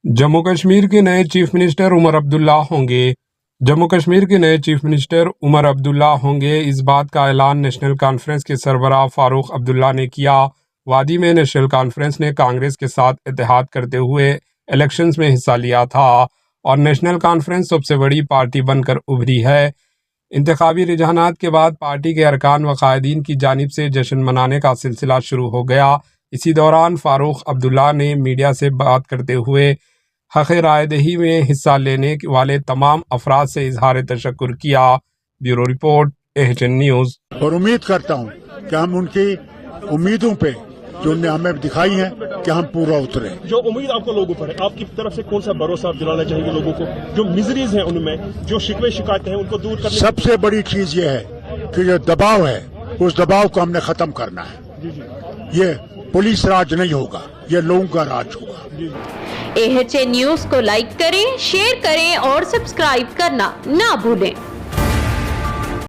जम्मू कश्मीर के नए chief minister Omar Abdullah होंगे। जम्मू कश्मीर के नए चीफ मिनिस्टर उमर अब्दुल्ला होंगे। इस बात का ऐलान नेशनल कॉन्फ्रेंस के सरबराह फारूक अब्दुल्ला ने किया। वादी में नेशनल कॉन्फ्रेंस ने कांग्रेस के साथ इत्तेहाद करते हुए इलेक्शंस में हिस्सा लिया था और नेशनल कॉन्फ्रेंस सबसे बड़ी पार्टी बनकर उभरी है। इंतखाबी रुझानात के बाद पार्टी के अरकान व कायदीन की जानिब से जश्न मनाने का सिलसिला शुरू हो गया। इसी दौरान फारूक अब्दुल्ला ने मीडिया से बात करते हुए हक़ राय दही में हिस्सा लेने वाले तमाम अफराद से इजहार तशक्कुर किया। Bureau report, HN news. और उम्मीद करता हूँ कि हम उनकी उम्मीदों पे जो उन्होंने हमें दिखाई है कि हम पूरा उतरे। जो उम्मीद आपको लोगों पर है, आपकी तरफ से कौन सा भरोसा आप दिलाना चाहेंगे लोगों को? जो मिजरीज हैं उनमें, जो शिकवे शिकायतें हैं, उनको दूर करने। सबसे बड़ी चीज ये है कि जो दबाव है उस दबाव को हमने खत्म करना है। ये पुलिस राज नहीं होगा, ये लोगों का राज होगा। एचएन न्यूज़ को लाइक करें, शेयर करें और सब्सक्राइब करना ना भूलें।